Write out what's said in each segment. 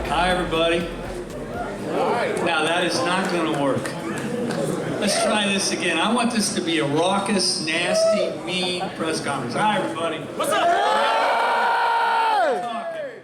Hi, everybody. Now, that is not going to work. Let's try this again. I want this to be a raucous, nasty, mean press conference. Hi, everybody. What's up? Hey!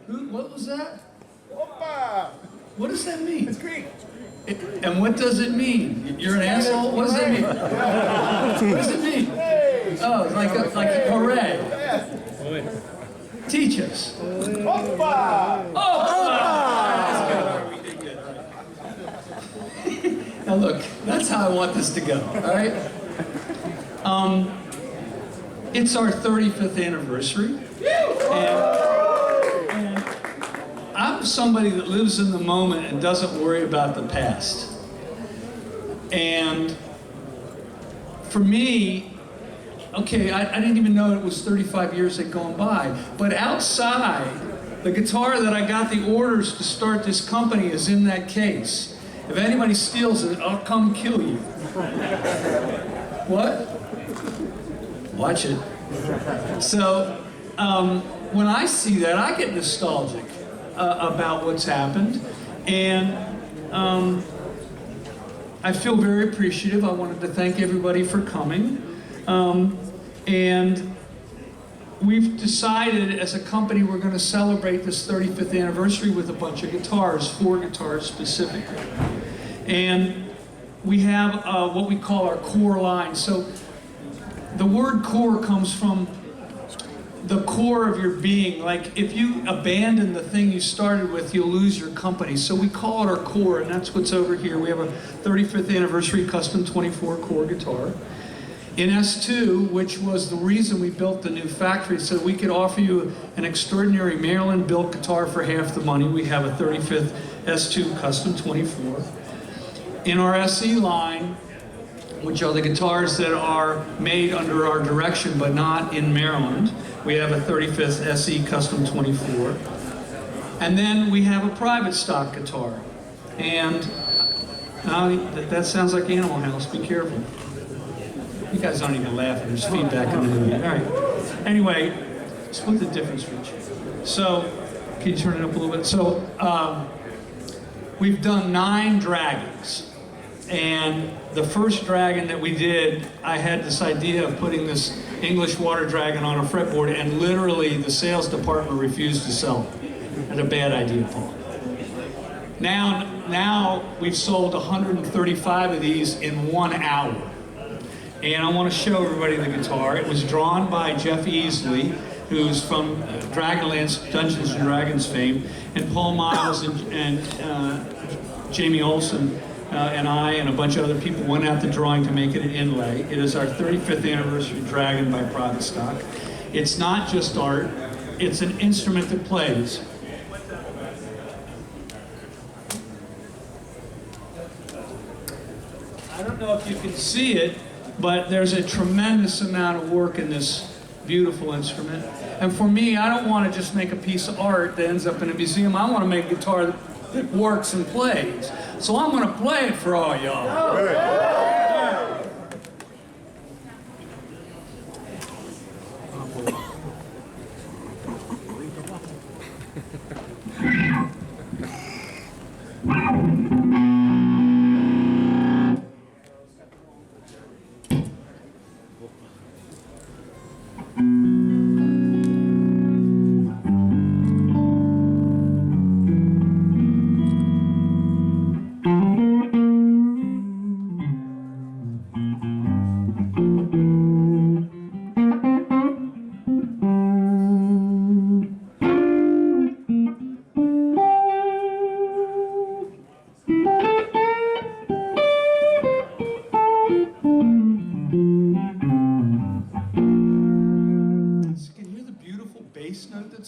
Who? What was that? What does that mean? It's Greek. And what does it mean? You're an asshole? What does that mean? What does it mean? Oh, it's like a hooray. Teach us. Opa! That's good. All right, we did good. Now look, that's how I want this to go, all right? It's our 35th anniversary. And I'm somebody that lives in the moment and doesn't worry about the past. And for me, okay, I didn't even know it was 35 years had gone by. But outside, the guitar that I got the orders to start this company is in that case. If anybody steals it, I'll come kill you. What? Watch it. So, when I see that, I get nostalgic about what's happened. And I feel very appreciative. I wanted to thank everybody for coming. And we've decided as a company we're going to celebrate this 35th anniversary with a bunch of guitars, 4 guitars specifically. And we have what we call our core line. So the word core comes from the core of your being. Like if you abandon the thing you started with, you'll lose your company. So we call it our core, and that's what's over here. We have a 35th anniversary custom 24 core guitar in S2, which was the reason we built the new factory, so we could offer you an extraordinary Maryland-built guitar for half the money. We have a 35th S2 custom 24. In our SE line, which are the guitars that are made under our direction but not in Maryland, we have a 35th SE custom 24. And then we have a private stock guitar. And now that sounds like Animal House, be careful. You guys aren't even laughing, there's feedback in the movie. All right. Anyway, split the difference for each. So, can you turn it up a little bit? So, we've done 9 dragons. And the first dragon that we did, I had this idea of putting this English water dragon on a fretboard, and literally the sales department refused to sell it. That's a bad idea, Paul. Now we've sold 135 of these in 1 hour. And I want to show everybody the guitar. It was drawn by Jeff Easley, who's from Dragonlance, Dungeons & Dragons fame, and Paul Miles and Jamie Olson and I and a bunch of other people went out the drawing to make it an inlay. It is our 35th anniversary Dragon by Private Stock. It's not just art, it's an instrument that plays. I don't know if you can see it, but there's a tremendous amount of work in this beautiful instrument. And for me, I don't want to just make a piece of art that ends up in a museum. I want to make a guitar that works and plays. So I'm going to play it for all y'all.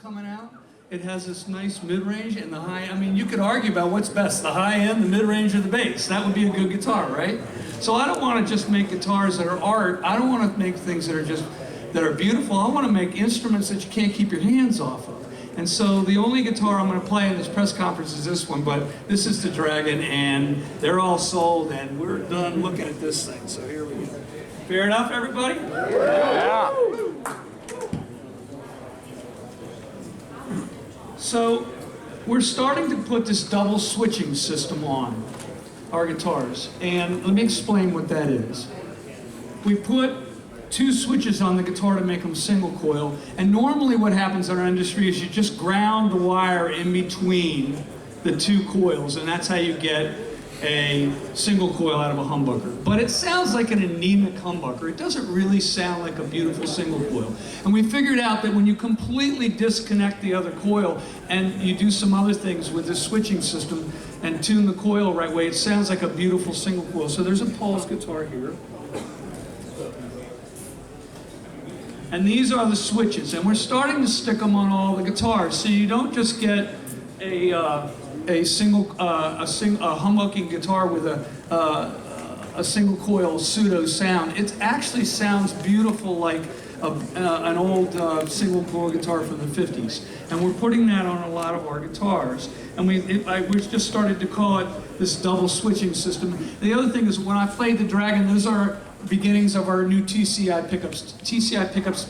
Coming out. It has this nice mid-range and the high. I mean, you could argue about what's best, the high end, the mid-range, or the bass. That would be a good guitar, right? So I don't want to just make guitars that are art. I don't want to make things that are beautiful. I want to make instruments that you can't keep your hands off of. And so the only guitar I'm going to play in this press conference is this one, but this is the Dragon, and they're all sold, and we're done looking at this thing. So here we go. Fair enough, everybody? Yeah. So we're starting to put this double switching system on our guitars. And let me explain what that is. We put 2 switches on the guitar to make them single coil. And normally what happens in our industry is you just ground the wire in between the 2 coils, and that's how you get a single coil out of a humbucker. But it sounds like an anemic humbucker. It doesn't really sound like a beautiful single coil. And we figured out that when you completely disconnect the other coil and you do some other things with the switching system and tune the coil right way, it sounds like a beautiful single coil. So there's a Paul's guitar here. And these are the switches, and we're starting to stick them on all the guitars, so you don't just get a humbucking guitar with a single coil pseudo sound. It actually sounds beautiful like an old single coil guitar from the 50s, and we're putting that on a lot of our guitars. And we just started to call it this double switching system. The other thing is when I played the Dragon, those are beginnings of our new TCI pickups. TCI pickups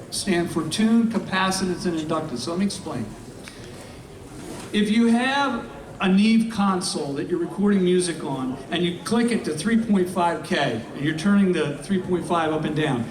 stand for tune, capacitance, and inductance. So let me explain. If you have a Neve console that you're recording music on, and you click it to 3.5K, and you're turning the 3.5 up and down,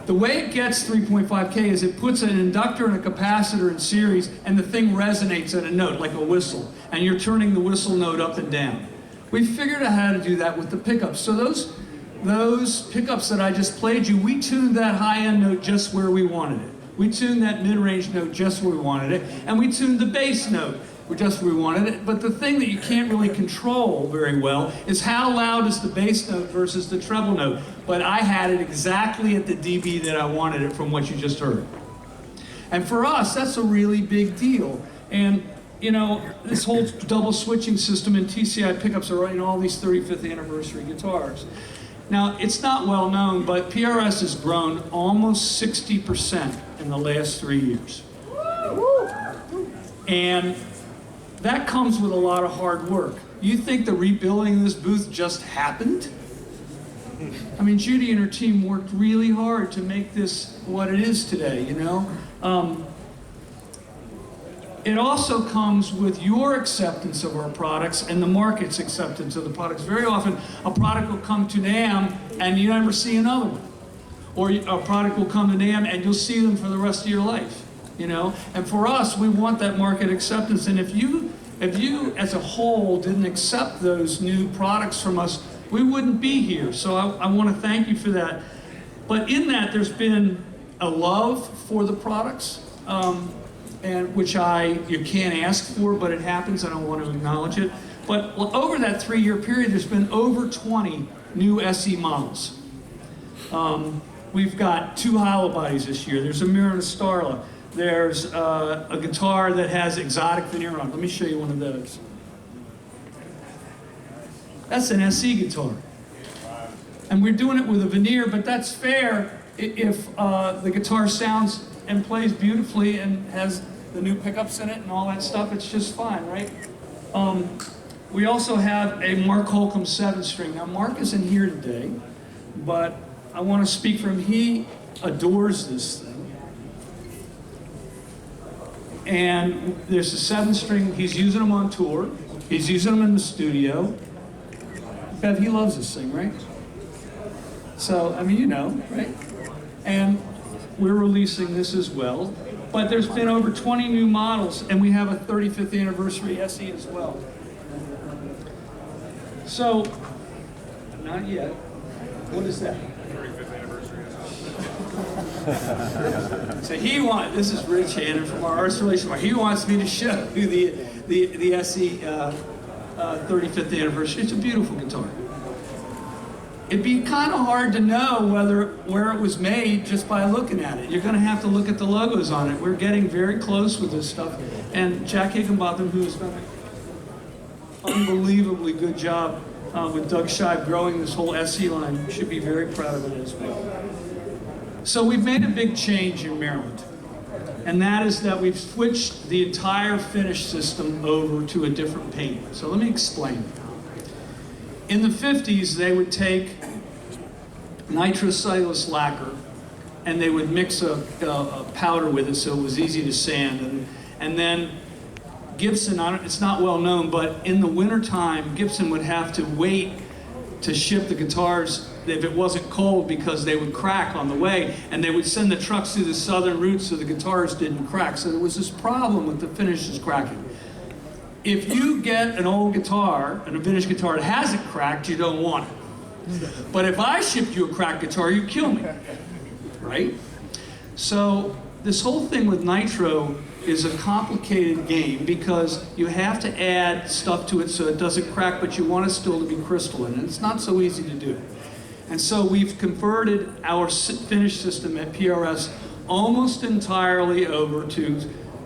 the way it gets 3.5K is it puts an inductor and a capacitor in series, and the thing resonates at a note, like a whistle, and you're turning the whistle note up and down. We figured out how to do that with the pickups. So those pickups that I just played you, we tuned that high-end note just where we wanted it. We tuned that mid-range note just where we wanted it, and we tuned the bass note just where we wanted it. But the thing that you can't really control very well is how loud is the bass note versus the treble note. But I had it exactly at the dB that I wanted it from what you just heard. And for us, that's a really big deal. And you know, this whole double switching system and TCI pickups are running all these 35th anniversary guitars. Now, it's not well known, but PRS has grown almost 60% in the last 3 years. And that comes with a lot of hard work. You think the rebuilding of this booth just happened? I mean, Judy and her team worked really hard to make this what it is today, you know? It also comes with your acceptance of our products and the market's acceptance of the products. Very often, a product will come to NAMM and you never see another one. Or a product will come to NAMM and you'll see them for the rest of your life, you know? And for us, we want that market acceptance. And if you as a whole didn't accept those new products from us, we wouldn't be here. So I want to thank you for that. But in that, there's been a love for the products. And which you can't ask for, but it happens, and I want to acknowledge it. But over that 3-year period, there's been over 20 new SE models. We've got 2 hollow bodies this year. There's a Mirror and a Starla. There's a guitar that has exotic veneer on it. Let me show you one of those. That's an SE guitar. And we're doing it with a veneer, but that's fair if the guitar sounds and plays beautifully and has the new pickups in it and all that stuff. It's just fine, right? We also have a Mark Holcomb 7-string. Now, Mark isn't here today, but I want to speak for him. He adores this thing. And there's a 7-string. He's using them on tour. He's using them in the studio. Bev, he loves this thing, right? So, I mean, you know, right? And we're releasing this as well. But there's been over 20 new models, and we have a 35th anniversary SE as well. So, not yet. What is that? 35th anniversary. So this is Rich Hannon from our Arts Relation. He wants me to show you the SE 35th anniversary. It's a beautiful guitar. It'd be kind of hard to know where it was made just by looking at it. You're going to have to look at the logos on it. We're getting very close with this stuff. And Jack Higginbotham, who has done an unbelievably good job with Doug Scheib growing this whole SE line, should be very proud of it as well. So we've made a big change in Maryland. And that is that we've switched the entire finish system over to a different paint. So let me explain. In the 50s, they would take nitrocellulose lacquer and they would mix a powder with it so it was easy to sand. And then Gibson, it's not well known, but in the wintertime, Gibson would have to wait to ship the guitars if it wasn't cold because they would crack on the way, and they would send the trucks through the southern route so the guitars didn't crack. So there was this problem with the finishes cracking. If you get an old guitar, and a vintage guitar that hasn't cracked, you don't want it. But if I shipped you a cracked guitar, you'd kill me, right? So this whole thing with nitro is a complicated game because you have to add stuff to it so it doesn't crack, but you want it still to be crystalline, and it's not so easy to do. And so we've converted our finish system at PRS almost entirely over to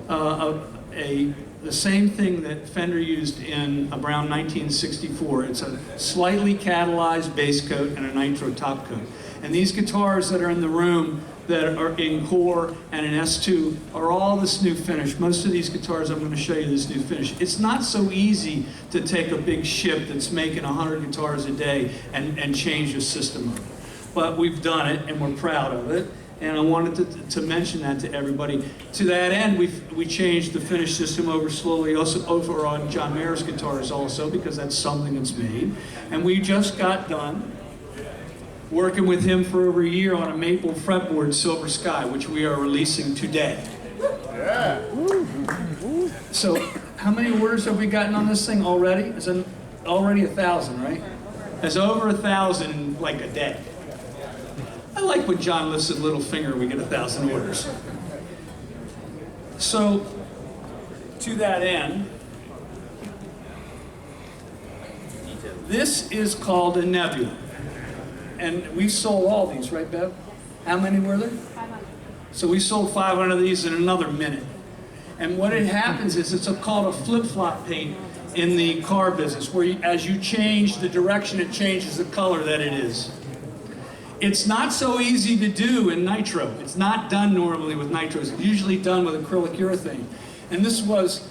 the same thing that Fender used in around 1964. It's a slightly catalyzed base coat and a nitro top coat. And these guitars that are in the room that are in Core and in S2 are all this new finish. Most of these guitars, I'm going to show you this new finish. It's not so easy to take a big ship that's making 100 guitars a day and change the system up. But we've done it and we're proud of it. And I wanted to mention that to everybody. To that end, we changed the finish system over slowly, also over on John Mayer's guitars also, because that's something that's made. And we just got done working with him for over a year on a maple fretboard Silver Sky, which we are releasing today. Yeah. So, how many orders have we gotten on this thing already? It's already 1,000, right? It's over 1,000 in like a day. I like when John lifts his little finger and we get 1,000 orders. So, to that end, this is called a Nebula. And we sold all these, right, Bev? How many were there? 500. So we sold 500 of these in another minute. And what it happens is it's called a flip-flop paint in the car business, where as you change the direction, it changes the color that it is. It's not so easy to do in nitro. It's not done normally with nitro. It's usually done with acrylic urethane. And this was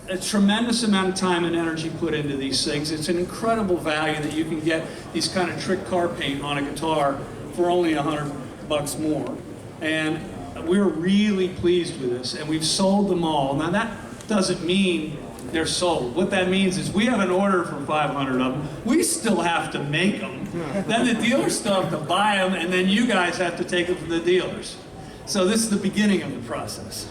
a tremendous amount of time and energy put into these things. It's an incredible value that you can get these kind of trick car paint on a guitar for only $100 more. And we're really pleased with this, and we've sold them all. Now that doesn't mean they're sold. What that means is we have an order for 500 of them. We still have to make them. Then the dealers still have to buy them, and then you guys have to take them from the dealers. So this is the beginning of the process.